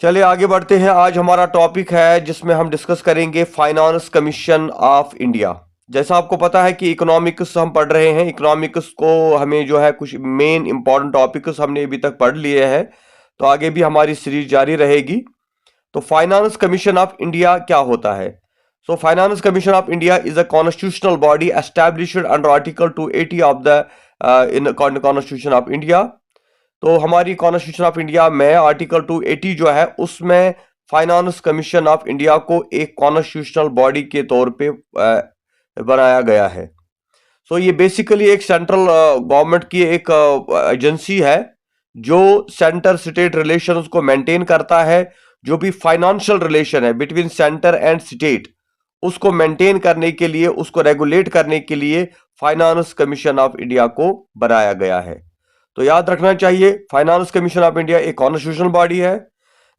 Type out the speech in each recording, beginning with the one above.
चलिए आगे बढ़ते हैं। आज हमारा टॉपिक है जिसमें हम डिस्कस करेंगे फाइनेंस कमीशन ऑफ इंडिया। जैसा आपको पता है कि इकोनॉमिक्स हम पढ़ रहे हैं। इकोनॉमिक्स को हमें जो है कुछ मेन इंपॉर्टेंट टॉपिक्स हमने अभी तक पढ़ लिए हैं, तो आगे भी हमारी सीरीज जारी रहेगी। तो फाइनेंस कमीशन ऑफ इंडिया क्या होता है? So finance commission of India is a constitutional body established under article 280 of the in constitution of India. तो हमारी कॉन्स्टिट्यूशन ऑफ इंडिया में आर्टिकल 280 जो है उसमें फाइनेंस कमीशन ऑफ इंडिया को एक कॉन्स्टिट्यूशनल बॉडी के तौर पे बनाया गया है। सो ये बेसिकली एक सेंट्रल गवर्नमेंट की एक एजेंसी है जो सेंटर स्टेट रिलेशंस को मेंटेन करता है। जो भी फाइनेंशियल रिलेशन है बिटवीन सेंटर एंड स्टेट, उसको मेंटेन करने के लिए, उसको रेगुलेट करने के लिए फाइनेंस कमीशन ऑफ इंडिया को बनाया गया है। तो याद रखना चाहिए, फाइनेंस कमीशन ऑफ इंडिया एक कॉन्स्टिट्यूशनल बॉडी है।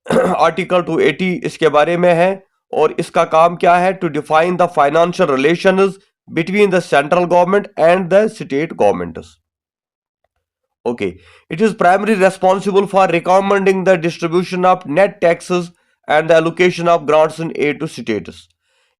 आर्टिकल 280 इसके बारे में है और इसका काम क्या है? To define the financial relations between the central government and the state governments. Okay, it is primary responsible for recommending the distribution of net taxes and the allocation of grants in aid to states.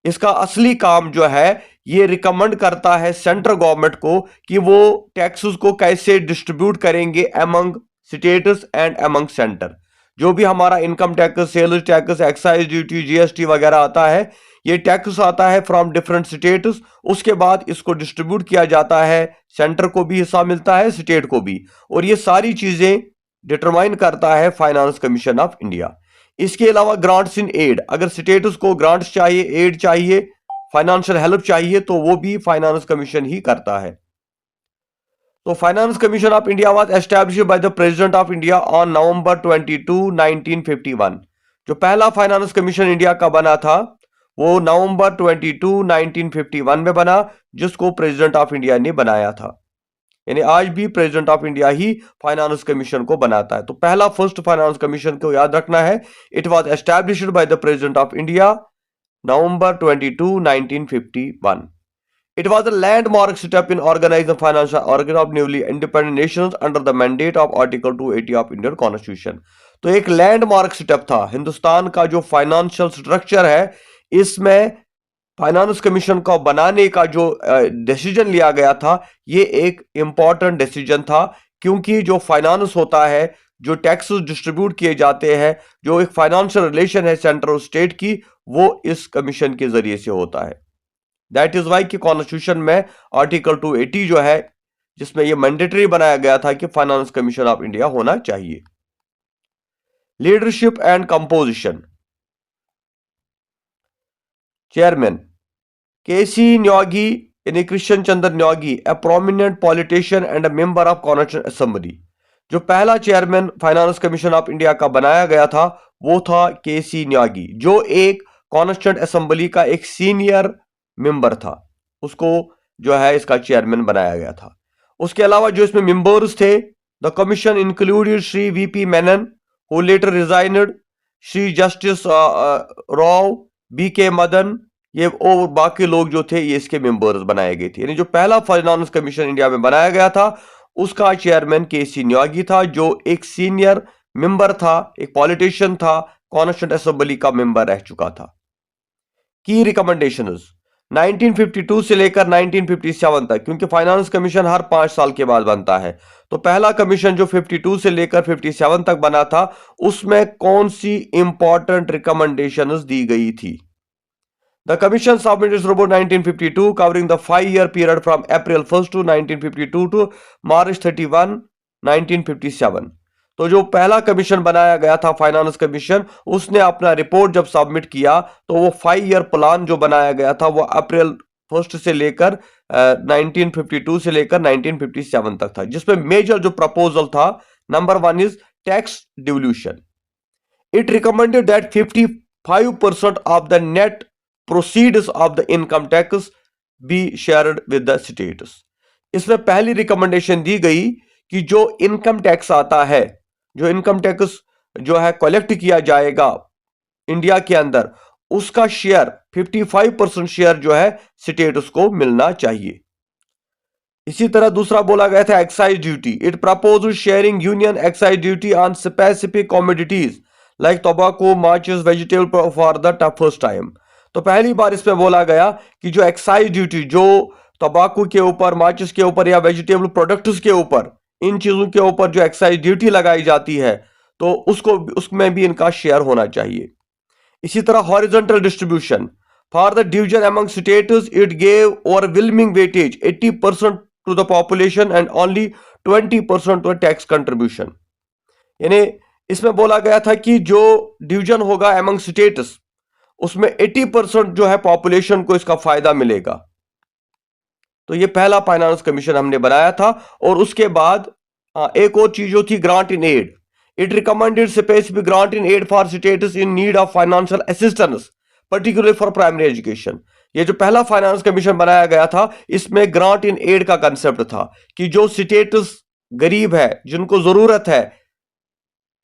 इसका असली काम जो है ये recommend करता है central government को कि वो टैक्सेस को कैसे डिस्ट्रीब्यूट करेंगे among states and among centre. जो भी हमारा income tax, sales tax, excise duty, GST वगैरह आता है, ये टैक्स आता है फ्रॉम डिफरेंट स्टेट्स। उसके बाद इसको डिस्ट्रीब्यूट किया जाता है, सेंटर को भी हिस्सा मिलता है, स्टेट को भी, और ये सारी चीजें डिटरमाइन करता है फाइनेंस कमीशन ऑफ इंडिया। इसके अलावा ग्रांट्स इन एड, अगर स्टेट्स को ग्रांट्स चाहिए, एड चाहिए, फाइनेंशियल हेल्प चाहिए, तो वो भी फाइनेंस कमीशन ही करता है। तो finance commission of India was established bye the president of India on November 22, 1951। जो पहला फाइनेंस कमीशन इंडिया का बना था वो नवंबर 22, 1951 में बना, जिसको प्रेसिडेंट ऑफ इंडिया ने बनाया था। यानी आज भी president of India he finance commission को बनाता है। तो पहला फर्स्ट फाइनेंस कमीशन को याद रखना है, it was established bye the president of India November 22, 1951। It was a landmark step in organizing the financial organ of newly independent nations under the mandate of Article 280 of Indian Constitution। तो एक landmark step था। हिंदुस्तान का जो financial structure है, इसमें finance commission को बनाने का जो डिसीजन लिया गया था, ये एक इंपॉर्टेंट डिसीजन था, क्योंकि जो फाइनेंस होता है, जो टैक्सेस डिस्ट्रीब्यूट किए जाते हैं, जो एक फाइनेंशियल रिलेशन है सेंटर और स्टेट की, वो इस कमीशन के जरिए से होता है। दैट इज वाई कि कॉन्स्टिट्यूशन में आर्टिकल 280 जो है, जिसमें यह मैंडेटरी बनाया गया था कि फाइनेंस कमीशन ऑफ इंडिया होना चाहिए। Leadership and composition. Chairman KC Neogy यानी Krishna Chandra Neogy, a prominent politician and a member of constituent assembly. जो पहला chairman finance commission of India का बनाया गया था वो था केसी न्योगी, जो एक कॉन्स्टिट्यूंट असेंबली का एक सीनियर मेंबर था। उसको जो है इसका चेयरमैन बनाया गया था। उसके अलावा जो इसमें मेंबर्स थे, the commission included Shri VP Menon who later resigned, Shri justice Rao, B K Madan, ये और बाकी लोग जो थे ये इसके मेंबर्स बनाए गए थे। यानी जो पहला फाइनेंस कमीशन इंडिया में बनाया गया था उसका चेयरमैन केसी न्योगी था, जो एक सीनियर मेंबर था, एक पॉलिटिशियन था, कॉन्स्टिट्यूंट असेंबली का मेंबर रह चुका था। की रिकमेंडेशंस 1952 से लेकर 1957 तक, क्योंकि फाइनेंस कमीशन हर 5 साल के बाद बनता है, तो पहला कमीशन जो 52 से लेकर 57 तक बना था, उसमें कौन सी इंपॉर्टेंट रिकमेंडेशंस दी गई थी? The commission submitted its report 1952 covering the 5-year period from April 1st to 1952 to March 31, 1957। तो जो पहला कमीशन बनाया गया था फाइनेंस कमीशन, उसने अपना रिपोर्ट जब सबमिट किया तो वो 5-year प्लान जो बनाया गया था वो अप्रैल 1 से लेकर 1952 से लेकर 1957 तक था, जिसमें मेजर जो प्रपोजल था, number 1 is tax devolution. It recommended that 55% of the net proceeds of the income tax be shared with the states. इसमें पहली रिकमेंडेशन दी गई कि जो इनकम टैक्स आता है, जो इनकम टैक्स जो है कलेक्ट किया जाएगा इंडिया के अंदर, उसका शेयर 55% शेयर जो है स्टेट्स को मिलना चाहिए। इसी तरह दूसरा बोला गया था excise duty. It propose sharing union excise duty on specific commodities like tobacco, matches, vegetable for the first time। तो पहली बार इसमें बोला गया कि जो एक्साइज ड्यूटी जो तंबाकू के ऊपर, माचिस के ऊपर या वेजिटेबल प्रोडक्ट्स के ऊपर, इन चीजों के ऊपर जो एक्साइज ड्यूटी लगाई जाती है, तो उसमें भी इनका शेयर होना चाहिए। इसी तरह horizontal distribution for the division among states, it gave overwhelming weightage 80% to the population and only 20% to tax contribution. यानी इसमें बोला गया था कि जो डिवीजन होगा अमंग स्टेट्स, उसमें 80% जो है पॉपुलेशन को इसका फायदा मिलेगा। तो ये पहला फाइनेंस कमीशन हमने बनाया था। और उसके बाद एक और चीज जो थी, grant in aid. It recommended specific grant in aid for states in need of financial assistance, particularly for primary education. ये जो पहला फाइनेंस कमीशन बनाया गया था, इसमें ग्रांट इन एड का कंसेप्ट था कि जो स्टेट्स गरीब है, जिनको जरूरत है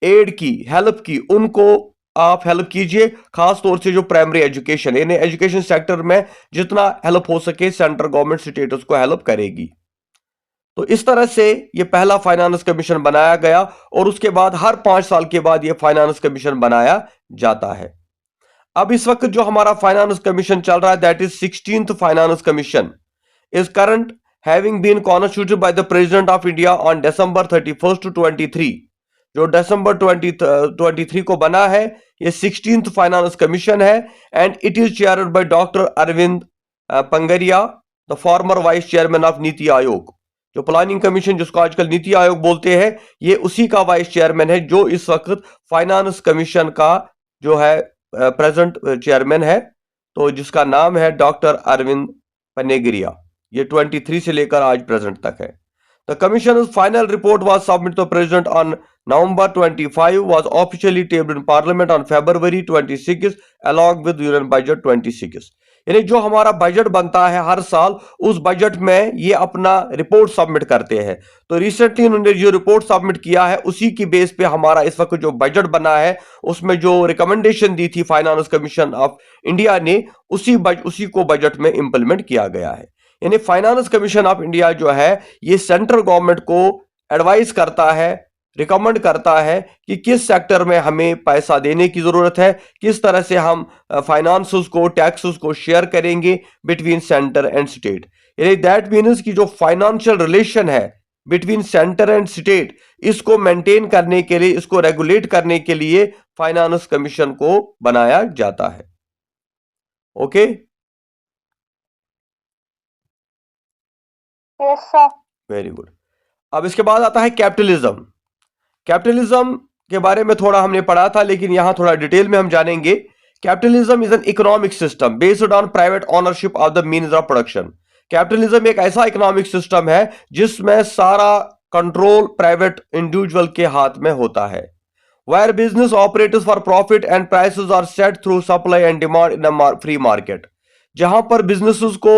एड की, हेल्प की, उनको आप हेल्प कीजिए। खास तौर से जो प्राइमरी एजुकेशन, यानी एजुकेशन सेक्टर में जितना हेल्प हो सके सेंट्रल गवर्नमेंट स्टेट्स को हेल्प करेगी। तो इस तरह से ये पहला फाइनेंस कमीशन बनाया गया और उसके बाद हर 5 साल के बाद ये फाइनेंस कमीशन बनाया जाता है। अब इस वक्त जो हमारा फाइनेंस कमीशन चल रहा है, that is 16th finance commission, is current having been constituted by the president of India on December 31st 23। जो December 23 को बना है, ये 16th फाइनेंस कमीशन है and it is chaired by doctor Arvind Panagariya, the former vice chairman of NITI Aayog. जो planning commission, जिसको आजकल नीति आयोग बोलते हैं, ये उसी का वाइस चेयरमैन है जो इस वक्त फाइनेंस कमीशन का जो है प्रेजेंट चेयरमैन है, तो जिसका नाम है डॉक्टर अरविंद पनेगिरिया। ये 23 से लेकर आज प्रेजेंट तक है। The commission's final report was submitted to the president on November 25, was officially tabled in parliament on February 26 along with union budget 26। यानी जो हमारा बजट बनता है हर साल, उस बजट में ये अपना रिपोर्ट सबमिट करते हैं। तो रिसेंटली उन्होंने जो रिपोर्ट सबमिट किया है, उसी की बेस पे हमारा इस वक्त जो बजट बना है, उसमें जो रिकमेंडेशन दी थी फाइनेंस कमीशन ऑफ इंडिया ने, उसी को बजट में इंप्लीमेंट किया गया है। यानी फाइनेंस कमीशन ऑफ इंडिया जो है, ये सेंट्रल गवर्नमेंट को एडवाइस करता है, रिकमेंड करता है कि किस सेक्टर में हमें पैसा देने की जरूरत है, किस तरह से हम फाइनेंसेस को, टैक्सेस को शेयर करेंगे बिटवीन सेंटर एंड स्टेट। यानी दैट मीन्स कि जो फाइनेंशियल रिलेशन है बिटवीन सेंटर एंड स्टेट, इसको मेंटेन करने के लिए, इसको रेगुलेट करने के लिए फाइनेंस कमीशन को बनाया जाता है। Okay, very good. अब इसके बाद आता है कैपिटलिज्म। कैपिटलिज्म के बारे में थोड़ा हमने पढ़ा था, लेकिन यहां थोड़ा डिटेल में हम जानेंगे। Capitalism is an economic system based on private ownership of the means of production. Capitalism एक ऐसा इकोनॉमिक सिस्टम है जिसमें सारा कंट्रोल प्राइवेट इंडिविजुअल के हाथ में होता है। Where business operates for profit and prices are set through supply and demand in a free market। जहां पर बिजनेसेस को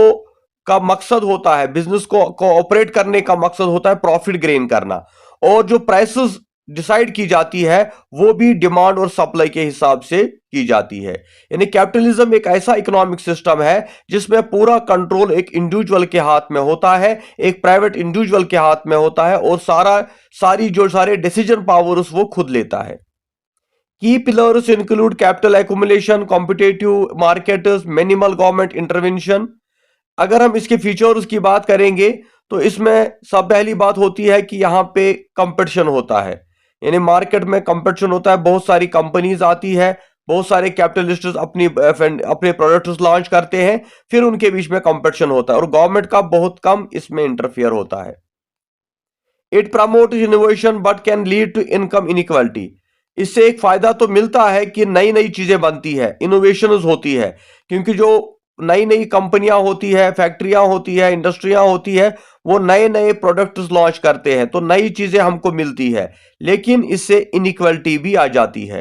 का मकसद होता है, बिजनेस को ऑपरेट करने का मकसद होता है प्रॉफिट गेन करना, और जो प्राइसेस डिसाइड की जाती है वो भी डिमांड और सप्लाई के हिसाब से की जाती है। यानी कैपिटलिज्म एक ऐसा इकोनॉमिक सिस्टम है जिसमें पूरा कंट्रोल एक इंडिविजुअल के हाथ में होता है, एक प्राइवेट इंडिविजुअल के हाथ में होता है, और सारे डिसीजन पावर्स वो खुद लेता है। की pillars include capital accumulation, competitive markets, minimal government intervention. अगर हम इसके फीचर्स की बात करेंगे तो इसमें सब पहली बात होती है कि यहाँ पे कंपटीशन होता है, यानी मार्केट में कंपटीशन होता है, बहुत सारी कंपनीज आती है, बहुत सारे कैपिटलिस्ट्स अपने प्रोडक्ट्स लॉन्च करते हैं, फिर उनके बीच में कंपटीशन होता है और गवर्नमेंट का बहुत कम इसमें इंटरफियर होता है। It promote innovation but can lead to income inequality. इससे एक फायदा तो मिलता है कि नई नई चीजें बनती है, इनोवेशन होती है, क्योंकि जो नई नई कंपनियां होती है, फैक्ट्रियां होती है, इंडस्ट्रियां होती है, वो नए नए प्रोडक्ट्स लॉन्च करते हैं, तो नई चीजें हमको मिलती है। लेकिन इससे इनइक्वालिटी भी आ जाती है,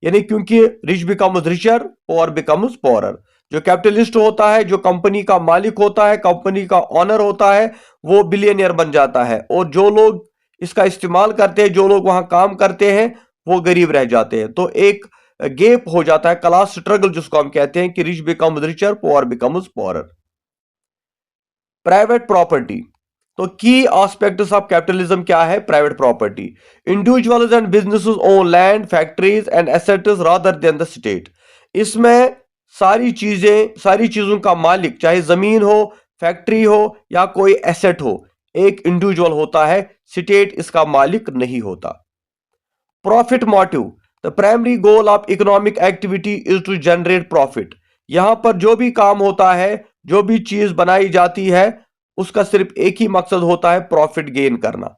यानी क्योंकि rich becomes richer, poor becomes poorer. जो कैपिटलिस्ट होता है, जो कंपनी का मालिक होता है, कंपनी का ऑनर होता है, वो बिलियनियर बन जाता है, और जो लोग इसका इस्तेमाल करते हैं, जो लोग वहां काम करते हैं, वो गरीब रह जाते हैं। तो एक गैप हो जाता है, क्लास स्ट्रगल जिसको हम कहते हैं कि rich becomes richer, poor becomes poorer. Private property. तो की एस्पेक्ट्स ऑफ कैपिटलिज्म क्या है? Private property. Individuals and businesses own land, factories and assets rather than the state. इसमें सारी चीजों का मालिक, चाहे जमीन हो, फैक्ट्री हो या कोई एसेट हो, एक इंडिविजुअल होता है, स्टेट इसका मालिक नहीं होता। Profit motive, the primary goal of economic activity is to generate profit. यहां पर जो भी काम होता है, जो भी चीज बनाई जाती है, उसका सिर्फ एक ही मकसद होता है, प्रॉफिट गेन करना।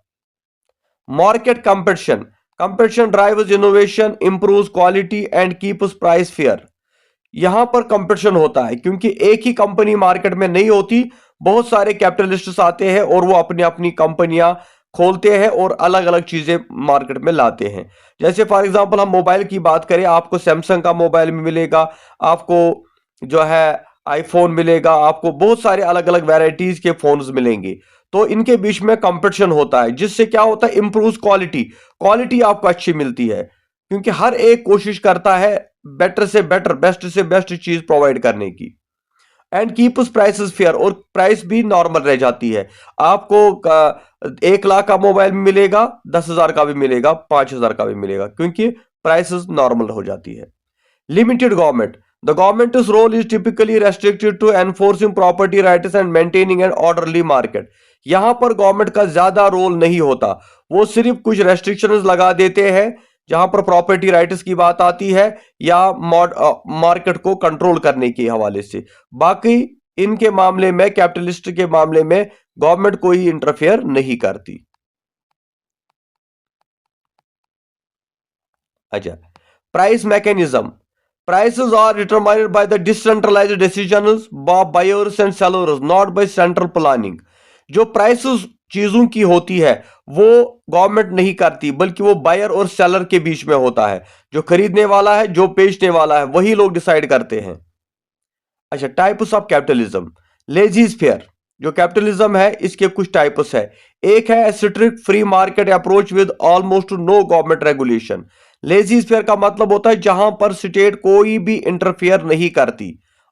Market competition, competition drives innovation, improves quality and keeps price fair. यहां पर कंपटीशन होता है क्योंकि एक ही कंपनी मार्केट में नहीं होती, बहुत सारे कैपिटलिस्ट्स आते हैं और वो अपनी अपनी कंपनियां खोलते हैं और अलग अलग चीजें मार्केट में लाते हैं। जैसे फॉर एग्जांपल हम मोबाइल की बात करें, आपको सैमसंग का मोबाइल मिलेगा, आपको जो है आईफोन मिलेगा, आपको बहुत सारे अलग अलग वैरायटीज के फोन्स मिलेंगे। तो इनके बीच में कंपटीशन होता है, जिससे क्या होता है, इंप्रूव क्वालिटी, क्वालिटी आपको अच्छी मिलती है क्योंकि हर एक कोशिश करता है बेटर से बेटर, बेस्ट से बेस्ट चीज प्रोवाइड करने की। एंड कीप्स प्राइसेस फेयर, और प्राइस भी नॉर्मल रह जाती है। आपको 1 लाख का मोबाइल मिलेगा, 10,000 का भी मिलेगा, 5,000 का भी मिलेगा, क्योंकि प्राइसेस नॉर्मल हो जाती है। Limited government, the government's role is typically restricted to enforcing property rights and maintaining an orderly market. यहां पर गवर्नमेंट का ज्यादा रोल नहीं होता, वो सिर्फ कुछ रेस्ट्रिक्शंस लगा देते हैं जहां पर प्रॉपर्टी राइट्स की बात आती है या मार्केट को कंट्रोल करने के हवाले से। बाकी इनके मामले में, कैपिटलिस्ट के मामले में, गवर्नमेंट कोई इंटरफेयर नहीं करती। अच्छा, price mechanism, prices are determined by the decentralized decisions by buyers and sellers, not by central planning। जो प्राइसेस चीजों की होती है वो गवर्नमेंट नहीं करती, बल्कि वो बायर और सेलर के बीच में होता है। जो खरीदने वाला है, जो बेचने वाला है, वही लोग डिसाइड करते हैं। अच्छा, types of capitalism, laissez faire, जो कैपिटलिज्म है इसके कुछ टाइप्स है। एक है strict free market approach with almost no government regulation. Laissez faire का मतलब होता है जहां पर स्टेट कोई भी इंटरफेयर नहीं करती,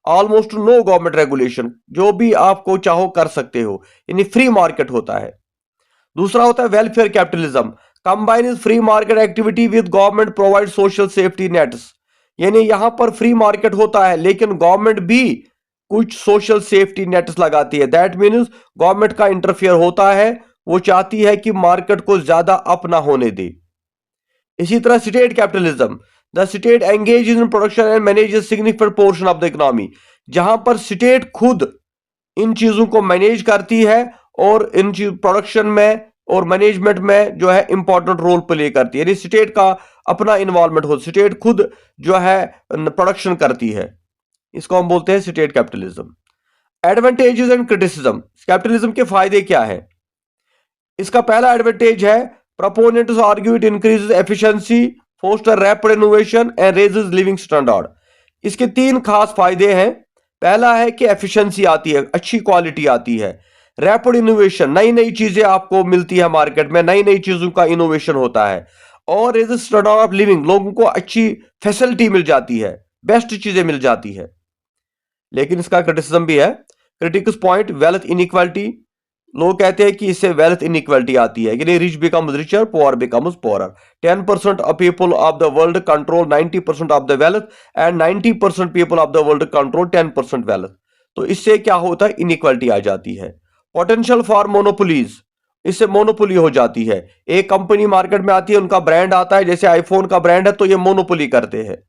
ऑलमोस्ट नो गवर्नमेंट रेगुलेशन, जो भी आपको चाहो कर सकते हो, यानी फ्री मार्केट होता है। दूसरा होता है welfare capitalism, combine free market activity with government provide social safety nets. यानी यहां पर फ्री मार्केट होता है लेकिन गवर्नमेंट भी कुछ सोशल सेफ्टी नेट्स लगाती है। दैट मीन्स गवर्नमेंट का इंटरफेयर होता है, वो चाहती है कि मार्केट को ज्यादा अप ना होने दे। इसी तरह state capitalism, the state engage in production and manages significant portion of the economy. जहां पर स्टेट खुद इन चीजों को मैनेज करती है और इन प्रोडक्शन में और मैनेजमेंट में जो है इंपॉर्टेंट रोल प्ले करती है, यानी स्टेट का अपना इन्वॉल्वमेंट हो, स्टेट खुद जो है प्रोडक्शन करती है। इसको हम बोलते हैं state capitalism. Advantages and criticism, capitalism के फायदे क्या है? इसका पहला एडवांटेज है, proponents argue it increases efficiency, foster rapid innovation and raises living standard। इसके 3 खास फायदे हैं। पहला है कि एफिशिएंसी आती है, अच्छी क्वालिटी आती है। रैपिड इनोवेशन, नई नई चीजें आपको मिलती है मार्केट में, नई नई चीजों का इनोवेशन होता है। और रेजेस स्टैंडर्ड ऑफ लिविंग, लोगों को अच्छी फैसिलिटी मिल जाती है, बेस्ट चीजें मिल जाती है। लेकिन इसका क्रिटिसिज्म भी है। क्रिटिक्स पॉइंट, वेल्थ इनइक्वालिटी, लोग कहते हैं कि इससे वेल्थ इनइक्वालिटी आती है, यानी rich becomes richer, poor becomes poorer. 10% of people of the world control 90% of the wealth and 90% people of the world control 10% wealth. तो इससे क्या होता है, इनइक्वालिटी आ जाती है। पोटेंशियल फॉर मोनोपोलीज, इससे मोनोपोली हो जाती है। एक कंपनी मार्केट में आती है, उनका ब्रांड आता है, जैसे आईफोन का ब्रांड है, तो ये मोनोपोली करते हैं,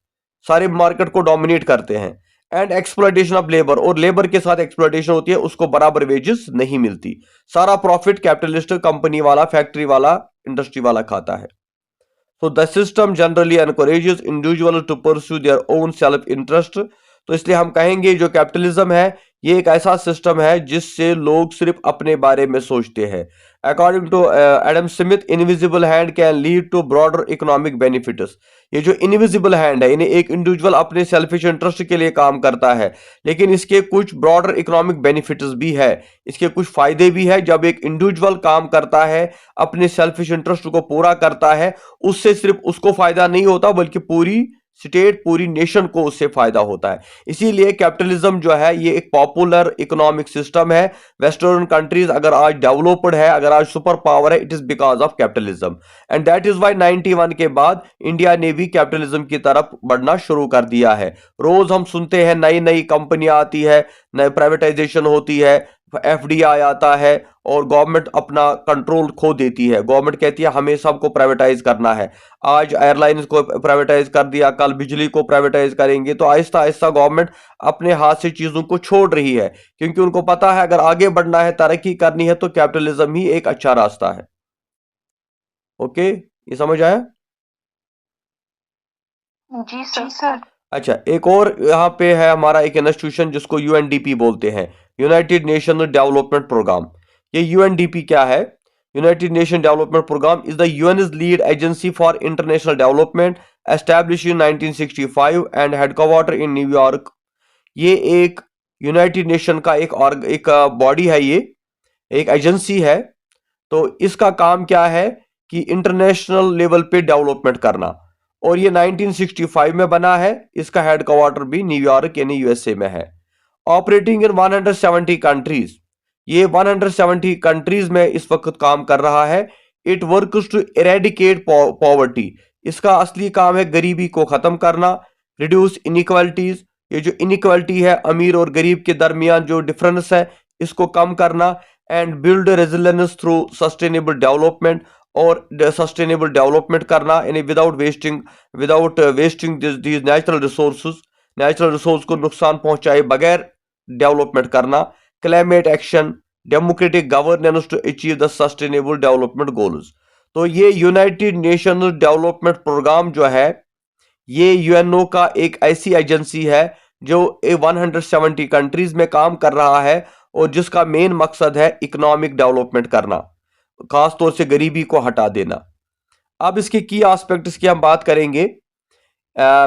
सारे मार्केट को डोमिनेट करते हैं। एंड एक्सप्लॉयटेशन ऑफ लेबर, और लेबर के साथ एक्सप्लॉयटेशन होती है, उसको बराबर वेजेस नहीं मिलती। सारा प्रॉफिट कैपिटलिस्ट, कंपनी वाला, फैक्ट्री वाला, इंडस्ट्री वाला खाता है। So the system generally encourages individual to pursue their own self interest. तो इसलिए हम कहेंगे जो कैपिटलिज्म है ये एक ऐसा सिस्टम है जिससे लोग सिर्फ अपने बारे में सोचते हैं। According to Adam Smith, invisible hand can lead to broader economic benefits. ये जो इनविजिबल हैंड है, इन्हें एक इंडिविजुअल अपने सेल्फिश इंटरेस्ट के लिए काम करता है, लेकिन इसके कुछ ब्रॉडर इकोनॉमिक बेनिफिट्स भी है, इसके कुछ फायदे भी है। जब एक इंडिविजुअल काम करता है, अपने सेल्फिश इंटरेस्ट को पूरा करता है, उससे सिर्फ उसको फायदा नहीं होता बल्कि पूरी स्टेट पूरी नेशन को उससे फायदा होता है। इसीलिए कैपिटलिज्म जो है ये एक पॉपुलर इकोनॉमिक सिस्टम है। वेस्टर्न कंट्रीज अगर आज डेवलप्ड है, अगर आज सुपर पावर है, it is because of capitalism. And that is why 91 के बाद इंडिया ने भी कैपिटलिज्म की तरफ बढ़ना शुरू कर दिया है। रोज हम सुनते हैं नई नई कंपनियां आती है, नई प्राइवेटाइजेशन होती है, एफडीआई आता है और गवर्नमेंट अपना कंट्रोल खो देती है। गवर्नमेंट कहती है हमें सबको प्राइवेटाइज करना है। आज एयरलाइंस को प्राइवेटाइज कर दिया, कल बिजली को प्राइवेटाइज करेंगे। तो आहिस्ता आहिस्ता गवर्नमेंट अपने हाथ से चीजों को छोड़ रही है, क्योंकि उनको पता है अगर आगे बढ़ना है, तरक्की करनी है, तो कैपिटलिज्म ही एक अच्छा रास्ता है। ओके, ये समझ आया? जी सर। अच्छा, एक और यहाँ पे है हमारा एक इंस्टीट्यूशन जिसको यूएनडीपी बोलते हैं, यूनाइटेड नेशन डेवलपमेंट प्रोग्राम। ये यूएनडीपी क्या है? United Nation Development Programme is the UN's lead agency for international development, establish in 1965 and headquarter in New York. ये एक यूनाइटेड नेशन का एक बॉडी है, ये एक एजेंसी है। तो इसका काम क्या है कि इंटरनेशनल लेवल पे डेवलपमेंट करना, और ये 1965 में बना है। इसका हेडक्वार्टर भी न्यूयॉर्क यानी यूएसए में है। ऑपरेटिंग इन 170 कंट्रीज, ये 170 कंट्रीज में इस वक्त काम कर रहा है। It works to eradicate poverty, इसका असली काम है गरीबी को खत्म करना। रिड्यूस इनइक्वालिटीज, ये जो इनइक्वालिटी है अमीर और गरीब के दरमियान जो डिफरेंस है, इसको कम करना। And build resilience through sustainable development, और सस्टेनेबल डेवलपमेंट करना यानी without wasting these natural resource को नुकसान पहुंचाए बगैर डेवलपमेंट करना। Climate action, democratic governance to achieve the sustainable development goals. तो ये यूनाइटेड नेशंस डेवलपमेंट प्रोग्राम जो है, ये यूएनओ का एक ऐसी एजेंसी है जो 170 कंट्रीज में काम कर रहा है, और जिसका मेन मकसद है इकोनॉमिक डेवलपमेंट करना, खासतौर से गरीबी को हटा देना। अब इसके की एस्पेक्ट्स की हम बात करेंगे।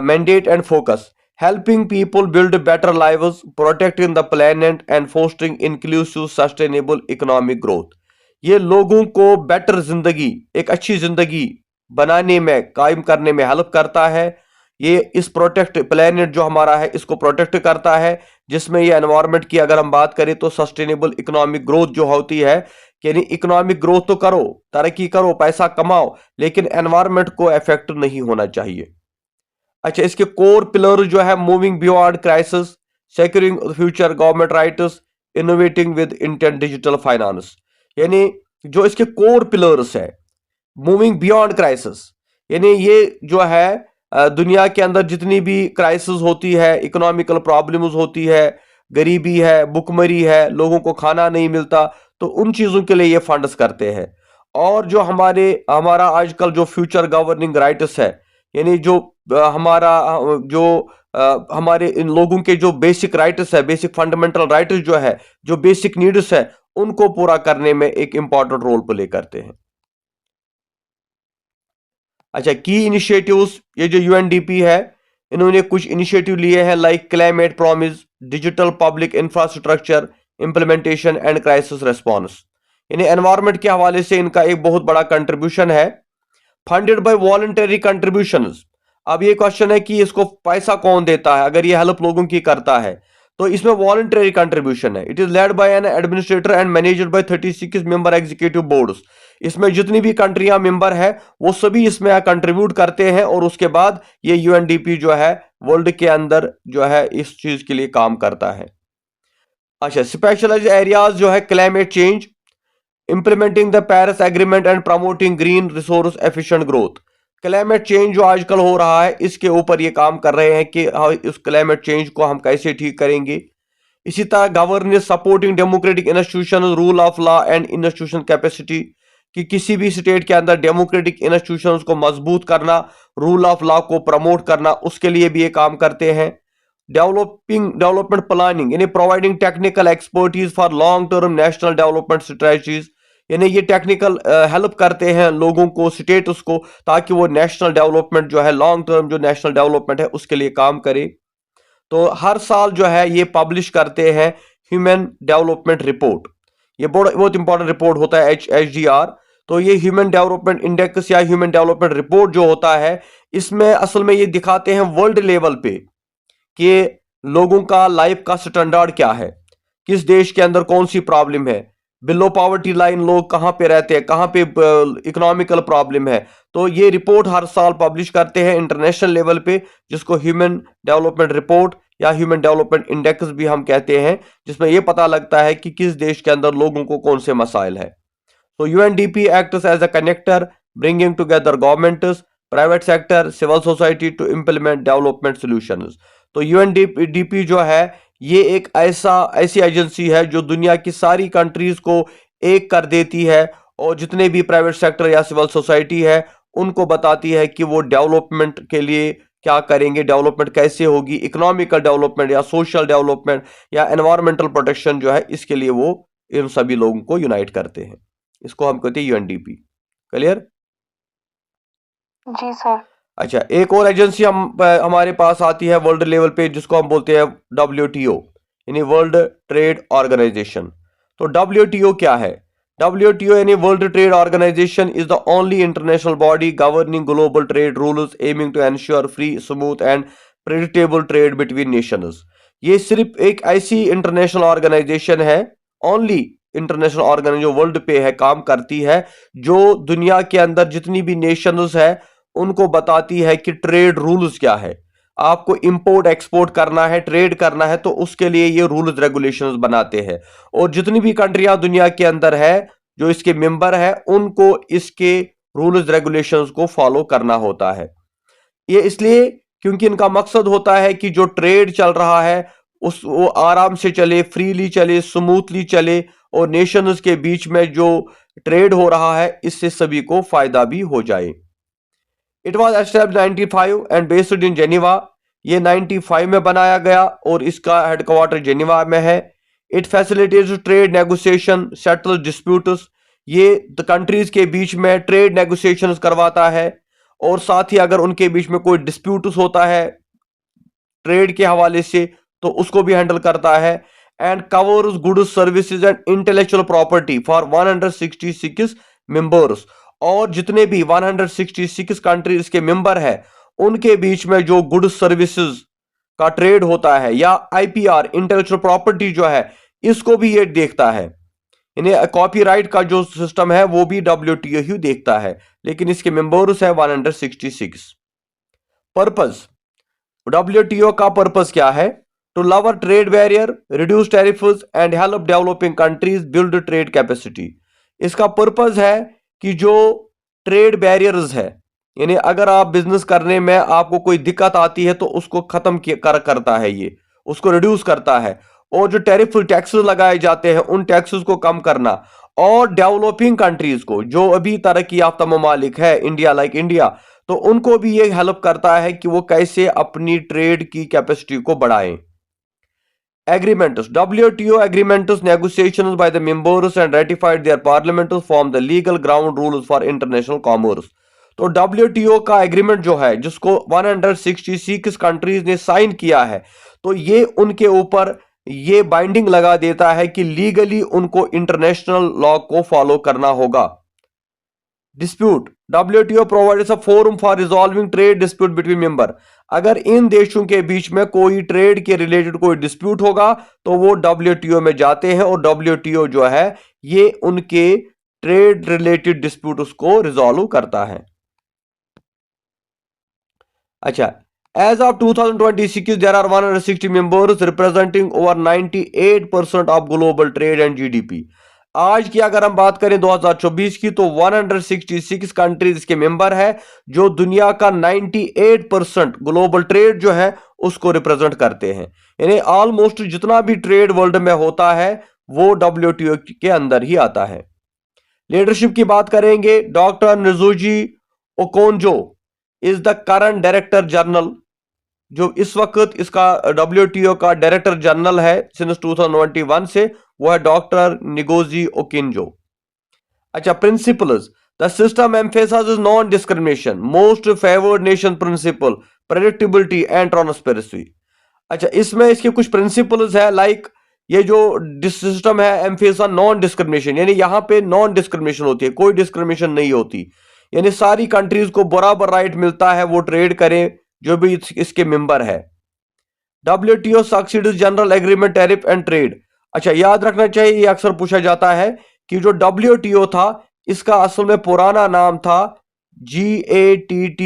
Mandate and focus, helping people build better lives, protecting the planet and fostering inclusive sustainable economic growth. ये लोगों को बेटर जिंदगी, एक अच्छी जिंदगी बनाने में, कायम करने में हेल्प करता है। ये इस प्रोटेक्ट प्लेनेट जो हमारा है इसको प्रोटेक्ट करता है, जिसमें ये एनवायरनमेंट की अगर हम बात करें तो सस्टेनेबल इकोनॉमिक ग्रोथ जो होती है, यानी इकोनॉमिक ग्रोथ तो करो, तरक्की करो, पैसा कमाओ, लेकिन एनवायरनमेंट को इफेक्ट नहीं होना चाहिए। अच्छा, इसके कोर पिलर जो है, moving beyond crisis, securing future government rights, innovating with intent digital finance. यानी जो इसके कोर पिलर्स है, मूविंग बियॉन्ड क्राइसिस, यानी ये जो है दुनिया के अंदर जितनी भी क्राइसिस होती है, इकोनॉमिकल प्रॉब्लम्स होती है, गरीबी है, भुखमरी है, लोगों को खाना नहीं मिलता, तो उन चीजों के लिए ये फंड्स करते हैं। और जो हमारा आजकल जो फ्यूचर गवर्निंग राइट्स है, यानी जो हमारे इन लोगों के जो बेसिक राइट्स है, बेसिक फंडामेंटल राइट्स जो है, जो बेसिक नीड्स है, उनको पूरा करने में एक इंपॉर्टेंट रोल प्ले करते हैं। अच्छा, की इनिशिएटिव्स, ये जो यूएनडीपी है, इन्होंने कुछ इनिशिएटिव लिए हैं, like climate promise, digital public infrastructure implementation and crisis response. यानी एनवायरनमेंट के हवाले से इनका एक बहुत बड़ा कंट्रीब्यूशन है। Funded by voluntary contributions. अब ये क्वेश्चन है कि इसको पैसा कौन देता है अगर ये हेल्प लोगों की करता है? तो इसमें वॉलंटरी कंट्रीब्यूशन है। It is led by an administrator and managed by 36 member executive boards. इसमें जितनी भी कंट्रियां मेंबर है वो सभी इसमें कंट्रीब्यूट करते हैं, और उसके बाद ये यूएनडीपी जो है वर्ल्ड के अंदर जो है इस चीज के लिए काम करता है। अच्छा, स्पेशलाइज्ड एरियाज जो है, climate change, implementing the Paris agreement and promoting green resource efficient growth. Climate change जो आजकल हो रहा है इसके ऊपर ये काम कर रहे हैं कि इस क्लाइमेट चेंज को हम कैसे ठीक करेंगे। इसी तरह governance, supporting democratic institution, rule of law and institution capacity, कि किसी भी स्टेट के अंदर डेमोक्रेटिक इंस्टीट्यूशंस को मजबूत करना, रूल ऑफ लॉ को प्रमोट करना, उसके लिए भी ये काम करते हैं। डेवलपमेंट प्लानिंग, यानी providing technical expertise for long term national development strategies, यानी ये टेक्निकल हेल्प करते हैं लोगों को, स्टेट्स को, ताकि वो नेशनल डेवलपमेंट जो है, लॉन्ग टर्म जो नेशनल डेवलपमेंट है, उसके लिए काम करे। तो हर साल जो है ये पब्लिश करते हैं ह्यूमन डेवलपमेंट रिपोर्ट। ये बहुत इंपॉर्टेंट रिपोर्ट होता है, HDR। तो ये ह्यूमन डेवलपमेंट इंडेक्स या ह्यूमन डेवलपमेंट रिपोर्ट जो होता है, इसमें असल में ये दिखाते हैं वर्ल्ड लेवल पे कि लोगों का लाइफ का स्टैंडर्ड क्या है, किस देश के अंदर कौन सी प्रॉब्लम है, बिलो पॉवर्टी लाइन लोग कहाँ पे रहते हैं, कहाँ पे इकोनॉमिकल प्रॉब्लम है। तो ये रिपोर्ट हर साल पब्लिश करते हैं इंटरनेशनल लेवल पे, जिसको ह्यूमन डेवलपमेंट रिपोर्ट या ह्यूमन डेवलपमेंट इंडेक्स भी हम कहते हैं, जिसमें यह पता लगता है कि किस देश के अंदर लोगों को कौन से मसाइल है। So UNDP acts as a connector, bringing together governments, private sector, civil society to implement development solutions. तो UNDP जो है ये एक ऐसी एजेंसी है जो दुनिया की सारी कंट्रीज को एक कर देती है, और जितने भी प्राइवेट सेक्टर या सिविल सोसाइटी है उनको बताती है कि वो डेवलपमेंट के लिए क्या करेंगे, डेवलपमेंट कैसे होगी, इकोनॉमिकल डेवलपमेंट या सोशल डेवलपमेंट या एनवायरमेंटल प्रोटेक्शन जो है, इसके लिए वो इन सभी लोगों को यूनाइट करते हैं। इसको हम कहते हैं यूएनडीपी। क्लियर? जी सर। अच्छा, एक और एजेंसी हमारे पास आती है वर्ल्ड लेवल पे, जिसको हम बोलते हैं WTO, यानी वर्ल्ड ट्रेड ऑर्गेनाइजेशन। तो WTO क्या है? WTO यानी world trade organisation is the only international body governing global trade rules aiming to ensure free, smooth and predictable trade between nations. ये सिर्फ एक ऐसी इंटरनेशनल ऑर्गेनाइजेशन है, ओनली इंटरनेशनल ऑर्गेनाइजेशन जो वर्ल्ड पे है, काम करती है, जो दुनिया के अंदर जितनी भी नेशंस है उनको बताती है कि ट्रेड रूल्स क्या है। आपको इंपोर्ट एक्सपोर्ट करना है, ट्रेड करना है, तो उसके लिए ये रूल्स रेगुलेशंस बनाते हैं। और जितनी भी कंट्रियां दुनिया के अंदर है जो इसके मेंबर है, उनको इसके रूल्स रेगुलेशंस को फॉलो करना होता है। ये इसलिए क्योंकि इनका मकसद होता है कि जो ट्रेड चल रहा है वो आराम से चले, फ्रीली चले, स्मूथली चले, और नेशंस के बीच में जो ट्रेड हो रहा है इससे सभी को फायदा भी हो जाए। It was established 95 and based in Geneva. ये 95 में बनाया गया और इसका हेडक्वार्टर जेनीवा में है। It facilitates trade negotiation, settle disputes. ये कंट्रीज के बीच में ट्रेड नेगोशिएशंस करवाता है, और साथ ही अगर उनके बीच में कोई डिस्प्यूट्स होता है ट्रेड के हवाले से तो उसको भी हैंडल करता है। And covers goods, services and intellectual property for 166 members. और जितने भी 166 कंट्रीज के मेंबर है उनके बीच में जो गुड्स सर्विसेज का ट्रेड होता है या IPR इंटेलेक्चुअल प्रॉपर्टी जो है, इसको भी ये देखता है। इन्हें कॉपीराइट का जो सिस्टम है वो भी WTO ही देखता है, लेकिन इसके मेंबर्स है 166। पर्पस, WTO का पर्पस क्या है? To lower trade barrier, reduce tariffs and help developing countries build trade capacity. इसका पर्पस है कि जो ट्रेड बैरियर्स है, यानी अगर आप बिजनेस करने में आपको कोई दिक्कत आती है तो उसको खत्म करता है, ये उसको रिड्यूस करता है। और जो टैरिफ टैक्सेस लगाए जाते हैं उन टैक्सेस को कम करना, और डेवलपिंग कंट्रीज को जो अभी तरक्की याफ्ता ममालिक है, इंडिया लाइक इंडिया, तो उनको भी ये हेल्प करता है कि वो कैसे अपनी ट्रेड की कैपेसिटी को बढ़ाएं। Agreements, WTO agreements, negotiations by the members and ratified their parliaments form the legal ground rules for international commerce. तो WTO का एग्रीमेंट जो है जिसको 166 कंट्रीज ने साइन किया है, तो ये उनके ऊपर ये बाइंडिंग लगा देता है कि लीगली उनको इंटरनेशनल लॉ को फॉलो करना होगा। Dispute, WTO provides a forum for resolving trade dispute between member. अगर इन देशों के बीच में कोई ट्रेड के रिलेटेड कोई डिस्प्यूट होगा तो वो WTO में जाते हैं, और WTO जो है ये उनके ट्रेड रिलेटेड डिस्प्यूट उसको रिजॉल्व करता है। अच्छा, as of 2026 there are 160 members representing over 98% of global trade and GDP। आज की अगर हम बात करें 2024 की, तो 166 कंट्रीज के मेंबर है जो दुनिया का 98% ग्लोबल ट्रेड जो है उसको रिप्रेजेंट करते हैं। यानी ऑलमोस्ट जितना भी ट्रेड वर्ल्ड में होता है वो WTO के अंदर ही आता है। लीडरशिप की बात करेंगे, doctor Ngozi Okonjo is the current director general. जो इस वक्त इसका WTO का डायरेक्टर जनरल है सिंस 2021 से, वो है डॉक्टर निगोजी ओकिंजो। अच्छा, principles, the system emphasises non discrimination, most favoured nation principle, predictability and transparency. अच्छा, इसमें इसके कुछ प्रिंसिपल्स है, लाइक ये जो सिस्टम है एम्फेसिस ऑन नॉन डिस्क्रिमिनेशन, यानी यहाँ पे नॉन डिस्क्रिमिनेशन होती है, कोई डिस्क्रिमिनेशन नहीं होती, यानी सारी कंट्रीज को बराबर राइट मिलता है वो ट्रेड करें जो भी इसके मेंबर है। WTO succeeds general agreement tariff and trade. अच्छा, याद रखना चाहिए, ये अक्सर पूछा जाता है कि जो WTO था इसका असल में पुराना नाम था GATT,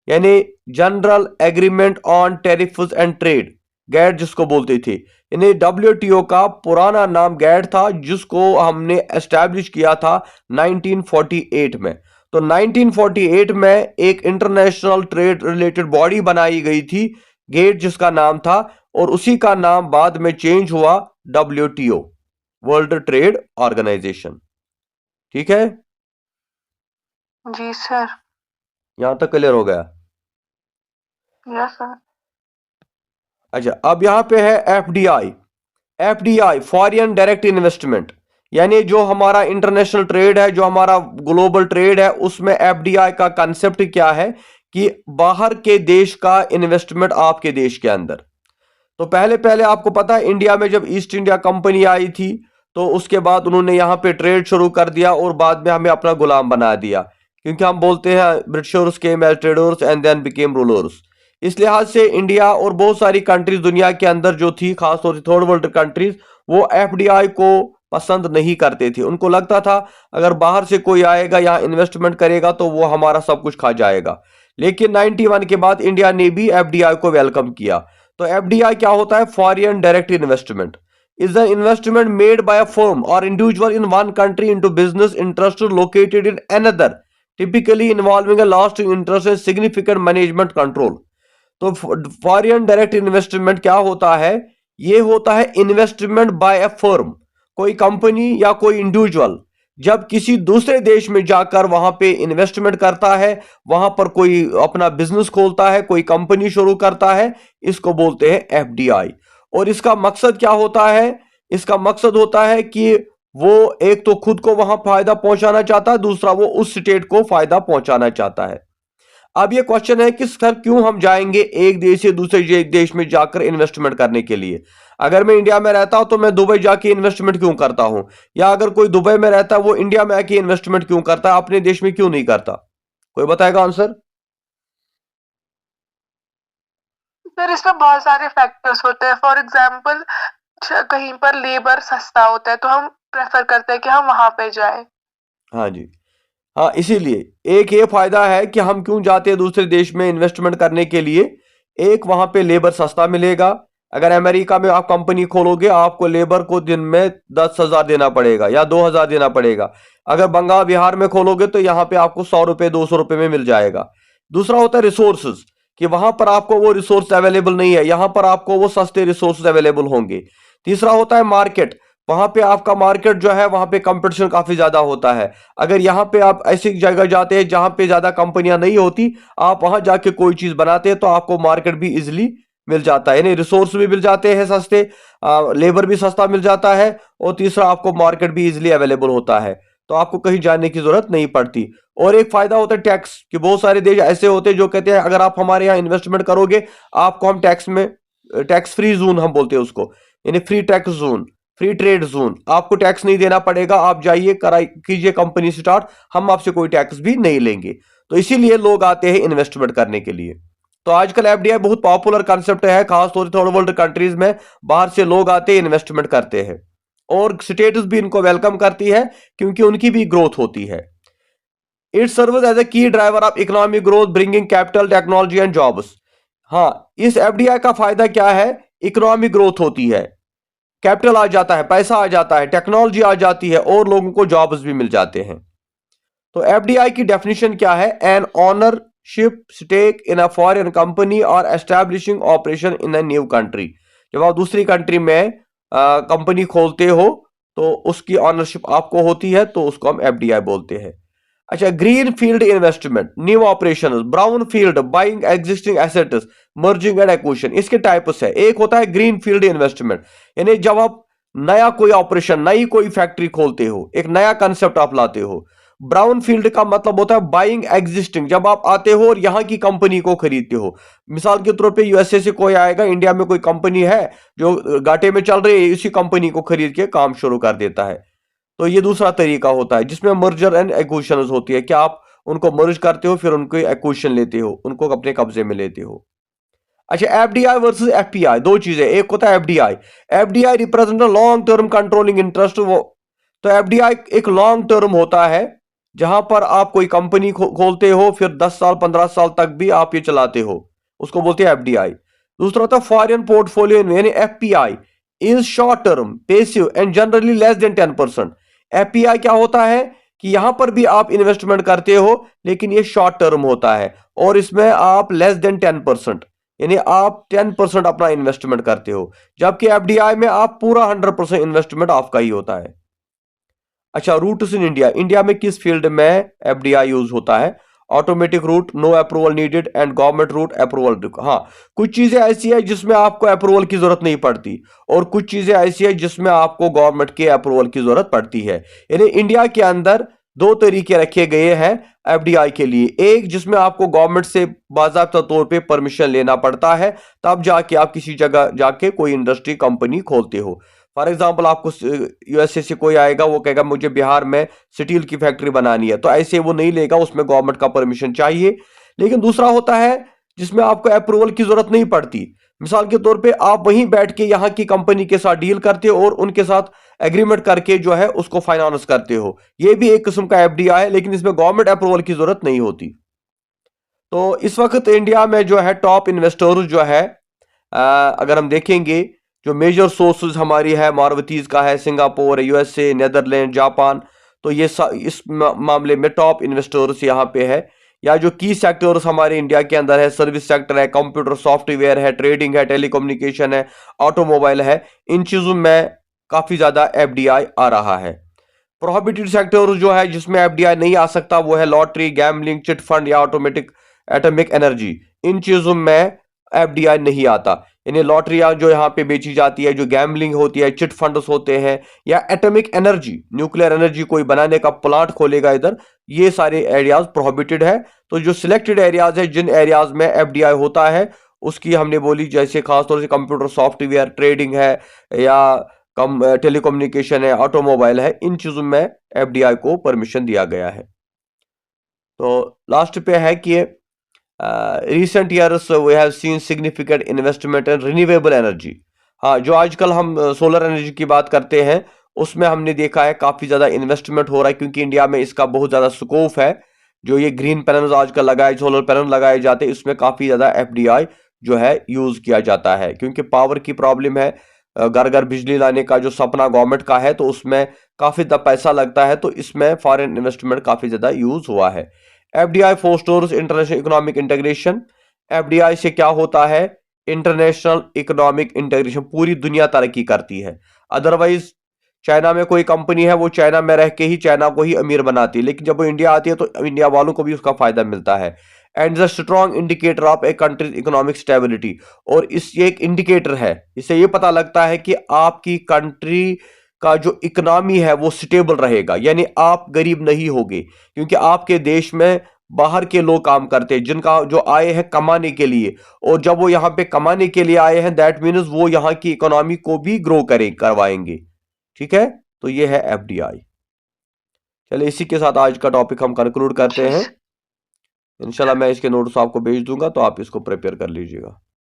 यानी general agreement on tariffs and trade, GATT जिसको बोलते थे। यानी WTO का पुराना नाम गैट था, जिसको हमने एस्टैब्लिश किया था 1948 में। तो 1948 में एक इंटरनेशनल ट्रेड रिलेटेड बॉडी बनाई गई थी, गेट जिसका नाम था, और उसी का नाम बाद में चेंज हुआ WTO, वर्ल्ड ट्रेड ऑर्गेनाइजेशन। ठीक है, जी सर। यहां तक क्लियर हो गया? Yes sir. अच्छा, अब यहां पे है FDI फॉरेन डायरेक्ट इन्वेस्टमेंट, यानी जो हमारा इंटरनेशनल ट्रेड है, जो हमारा ग्लोबल ट्रेड है, उसमें FDI का कंसेप्ट क्या है कि बाहर के देश का इन्वेस्टमेंट आपके देश के अंदर। तो पहले पहले आपको पता है इंडिया में जब ईस्ट इंडिया कंपनी आई थी तो उसके बाद उन्होंने यहाँ पे ट्रेड शुरू कर दिया और बाद में हमें अपना गुलाम बना दिया, क्योंकि हम बोलते हैं Britishers came as traders and then became rulers. इस लिहाज से इंडिया और बहुत सारी कंट्रीज दुनिया के अंदर जो थी, खासतौर से थर्ड वर्ल्ड कंट्रीज, वो FDI को पसंद नहीं करते थे। उनको लगता था अगर बाहर से कोई आएगा यहाँ इन्वेस्टमेंट करेगा तो वो हमारा सब कुछ खा जाएगा। लेकिन 91 के बाद इंडिया ने भी FDI को वेलकम किया। तो FDI क्या होता है? Foreign direct investment is an investment made by a firm or individual in one country into business interest located in another, typically involving a lasting interest and significant management control. तो foreign direct investment क्या होता है? ये होता है investment by a firm, कोई company या कोई इंडिविजुअल जब किसी दूसरे देश में जाकर वहां पे इन्वेस्टमेंट करता है, वहां पर कोई अपना बिजनेस खोलता है, कोई कंपनी शुरू करता है, इसको बोलते हैं FDI। और इसका मकसद क्या होता है? इसका मकसद होता है कि वो एक तो खुद को वहां फायदा पहुंचाना चाहता है, दूसरा वो उस स्टेट को फायदा पहुंचाना चाहता है। अब ये क्वेश्चन है कि सर क्यों हम जाएंगे एक देश से दूसरे देश में जाकर इन्वेस्टमेंट करने के लिए? अगर मैं इंडिया में रहता हूं तो मैं दुबई जाके इन्वेस्टमेंट क्यों करता हूं? या अगर कोई दुबई में रहता है वो इंडिया में आके इन्वेस्टमेंट क्यों करता है, अपने देश में क्यों नहीं करता? कोई बताएगा आंसर? सर इसमें बहुत सारे फैक्टर्स होते हैं। फॉर एग्जाम्पल कहीं पर लेबर सस्ता होता है तो हम प्रेफर करते हैं कि हम वहां पे जाए। हाँ जी, हाँ, इसीलिए एक ये फायदा है कि हम क्यों जाते हैं दूसरे देश में इन्वेस्टमेंट करने के लिए। एक, वहां पे लेबर सस्ता मिलेगा। अगर अमेरिका में आप कंपनी खोलोगे आपको लेबर को दिन में 10,000 देना पड़ेगा या 2,000 देना पड़ेगा। अगर बंगाल बिहार में खोलोगे तो यहाँ पे आपको 100 रुपये 200 रुपये में मिल जाएगा। दूसरा होता है रिसोर्सेज, कि वहां पर आपको वो रिसोर्स अवेलेबल नहीं है, यहां पर आपको वो सस्ते रिसोर्स अवेलेबल होंगे। तीसरा होता है मार्केट, वहां पे आपका मार्केट जो है वहां पे कंपटीशन काफी ज्यादा होता है। अगर यहाँ पे आप ऐसी जगह जाते हैं जहां पे ज्यादा कंपनियां नहीं होती, आप वहां जाके कोई चीज बनाते हैं तो आपको मार्केट भी इजिली मिल जाता है, यानी रिसोर्स भी मिल जाते हैं सस्ते, लेबर भी सस्ता मिल जाता है, और तीसरा आपको मार्केट भी इजिली अवेलेबल होता है, तो आपको कहीं जाने की जरूरत नहीं पड़ती। और एक फायदा होता है टैक्स, कि बहुत सारे देश ऐसे होते हैं जो कहते हैं अगर आप हमारे यहाँ इन्वेस्टमेंट करोगे आपको हम टैक्स में, टैक्स फ्री जोन हम बोलते हैं उसको, यानी free tax zone, free trade zone, आपको टैक्स नहीं देना पड़ेगा, आप जाइए कराई कीजिए कंपनी स्टार्ट, हम आपसे कोई टैक्स भी नहीं लेंगे। तो इसीलिए लोग आते हैं इन्वेस्टमेंट करने के लिए। तो आजकल FDI बहुत पॉपुलर कंसेप्ट है, खासतौर से थर्ड वर्ल्ड कंट्रीज में बाहर से लोग आते हैं इन्वेस्टमेंट करते हैं, और स्टेट्स भी इनको वेलकम करती है क्योंकि उनकी भी ग्रोथ होती है। इट सर्व्स एज ए की driver of economic growth bringing capital technology and jobs. हाँ, इस FDI का फायदा क्या है? इकोनॉमिक ग्रोथ होती है, कैपिटल आ जाता है, पैसा आ जाता है, टेक्नोलॉजी आ जाती है, और लोगों को जॉब्स भी मिल जाते हैं। तो FDI की डेफिनेशन क्या है? An ownership stake in a foreign company और establishing operation in a new country. जब आप दूसरी कंट्री में कंपनी खोलते हो तो उसकी ऑनरशिप आपको होती है, तो उसको हम FDI बोलते हैं। अच्छा, green field investment, new operation, brown field buying existing assets, merging and acquisition, इसके टाइप्स है। एक होता है ग्रीन फील्ड इन्वेस्टमेंट, यानी जब आप नया कोई ऑपरेशन, नई कोई फैक्ट्री खोलते हो, एक नया कंसेप्ट आप लाते हो, ब्राउन फील्ड का मतलब होता है बाइंग एग्जिस्टिंग, जब आप आते हो और यहाँ की कंपनी को खरीदते हो। मिसाल के तौर पे यूएसए से कोई आएगा, इंडिया में कोई कंपनी है जो घाटे में चल रही है, इसी कंपनी को खरीद के काम शुरू कर देता है। तो ये दूसरा तरीका होता है जिसमें मर्जर एंड एक्विजिशन होती है कि आप उनको मर्ज करते हो, फिर उनको एक्विजिशन लेते हो, उनको अपने कब्जे में लेते हो। अच्छा, एफडीआई वर्सेस एफपीआई, दो चीजें। एक होता है FDI, FDI represent long term controlling interest. वो तो एफडीआई एक लॉन्ग टर्म होता है जहां पर आप कोई कंपनी खोलते हो, फिर 10 साल 15 साल तक भी आप ये चलाते हो, उसको बोलते हैं एफडीआई। दूसरा होता है फॉरेन पोर्टफोलियो यानी FPI, is short term passive and generally less than 10%। FPI क्या होता है कि यहां पर भी आप इन्वेस्टमेंट करते हो, लेकिन ये शॉर्ट टर्म होता है और इसमें आप लेस देन 10%, यानी आप 10% अपना इन्वेस्टमेंट करते हो, जबकि एफडीआई में आप पूरा 100% इन्वेस्टमेंट आपका ही होता है। अच्छा, रूट्स इन इंडिया, इंडिया में किस फील्ड में एफडीआई यूज होता है? Automatic route, no approval needed and government route approval. हाँ, कुछ चीजें ऐसी है जिसमें आपको अप्रूवल की जरूरत नहीं पड़ती और कुछ चीजें ऐसी है जिसमें आपको गवर्नमेंट के अप्रूवल की जरूरत पड़ती है। यानी इंडिया के अंदर दो तरीके रखे गए हैं एफडीआई के लिए, एक जिसमें आपको गवर्नमेंट से बाकायदा तौर पे परमिशन लेना पड़ता है, तब जाके आप किसी जगह जाके कोई इंडस्ट्री कंपनी खोलते हो। फॉर एग्जाम्पल, आपको यूएसए से कोई आएगा, वो कहेगा मुझे बिहार में स्टील की फैक्ट्री बनानी है, तो ऐसे वो नहीं लेगा, उसमें गवर्नमेंट का परमिशन चाहिए। लेकिन दूसरा होता है जिसमें आपको अप्रूवल की जरूरत नहीं पड़ती। मिसाल के तौर पे आप वहीं बैठ के यहाँ की कंपनी के साथ डील करते हो और उनके साथ एग्रीमेंट करके जो है उसको फाइनेंस करते हो। ये भी एक किस्म का एफडीआई है, लेकिन इसमें गवर्नमेंट अप्रूवल की जरूरत नहीं होती। तो इस वक्त इंडिया में जो है टॉप इन्वेस्टर्स जो है, अगर हम देखेंगे, जो मेजर सोर्सेज हमारी है मारुतिज का है, सिंगापुर, यूएसए, नेदरलैंड, जापान। तो ये इस मामले में टॉप इन्वेस्टर्स यहाँ पे है। या जो की सेक्टर्स हमारे इंडिया के अंदर है, सर्विस सेक्टर है, कंप्यूटर सॉफ्टवेयर है, ट्रेडिंग है, टेलीकम्युनिकेशन है, ऑटोमोबाइल है, इन चीजों में काफी ज्यादा एफडीआई आ रहा है। प्रोहिबिटेड सेक्टर जो है जिसमें एफडीआई नहीं आ सकता वो है लॉटरी, गैम्बलिंग, चिट फंड या ऑटोमेटिक एटॉमिक एनर्जी। इन चीजों में एफडीआई नहीं आता। यानी लॉटरियां जो यहाँ पे बेची जाती है, जो गैम्बलिंग होती है, चिट फंड्स होते हैं, या एटॉमिक एनर्जी, न्यूक्लियर एनर्जी कोई बनाने का प्लांट खोलेगा इधर, ये सारे एरियाज प्रोहिबिटेड है। तो जो सिलेक्टेड एरियाज है, जिन एरियाज में एफडीआई होता है, उसकी हमने बोली, जैसे खासतौर से कंप्यूटर सॉफ्टवेयर, ट्रेडिंग है, या कम टेलीकम्युनिकेशन है, ऑटोमोबाइल है, इन चीजों में एफडीआई को परमिशन दिया गया है। तो लास्ट पे है कि recent years we have seen significant investment in renewable energy. हाँ, जो आजकल हम सोलर एनर्जी की बात करते हैं, उसमें हमने देखा है काफी ज्यादा इन्वेस्टमेंट हो रहा है, क्योंकि इंडिया में इसका बहुत ज्यादा स्कोप है। जो ये ग्रीन पैनल्स आजकल लगाए, सोलर पैनल लगाए जाते हैं, इसमें काफी ज्यादा एफडीआई जो है यूज किया जाता है, क्योंकि पावर की प्रॉब्लम है। घर घर बिजली लाने का जो सपना गवर्नमेंट का है, तो उसमें काफी ज्यादा पैसा लगता है, तो इसमें फॉरेन इन्वेस्टमेंट काफी ज्यादा यूज हुआ है। FDI fosters international economic integration. FDI से क्या होता है? इंटरनेशनल इकोनॉमिक इंटीग्रेशन, पूरी दुनिया तरक्की करती है। अदरवाइज चाइना में कोई कंपनी है, वो चाइना में रह के ही चाइना को ही अमीर बनाती है, लेकिन जब वो इंडिया आती है तो इंडिया वालों को भी उसका फायदा मिलता है। And the strong indicator of a country economic stability, और इस ये एक इंडिकेटर है, इससे ये पता लगता है कि आपकी कंट्री का जो इकोनॉमी है वो स्टेबल रहेगा, यानी आप गरीब नहीं होगे, क्योंकि आपके देश में बाहर के लोग काम करते हैं जिनका जो आए हैं कमाने के लिए, और जब वो यहाँ पे कमाने के लिए आए हैं, दैट मीन्स वो यहाँ की इकोनॉमी को भी ग्रो करवाएंगे। ठीक है, तो ये है एफडीआई। चलिए, इसी के साथ आज का टॉपिक हम कंक्लूड करते हैं। इंशाल्लाह मैं इसके नोट्स आपको भेज दूंगा, तो आप इसको प्रिपेयर कर लीजिएगा।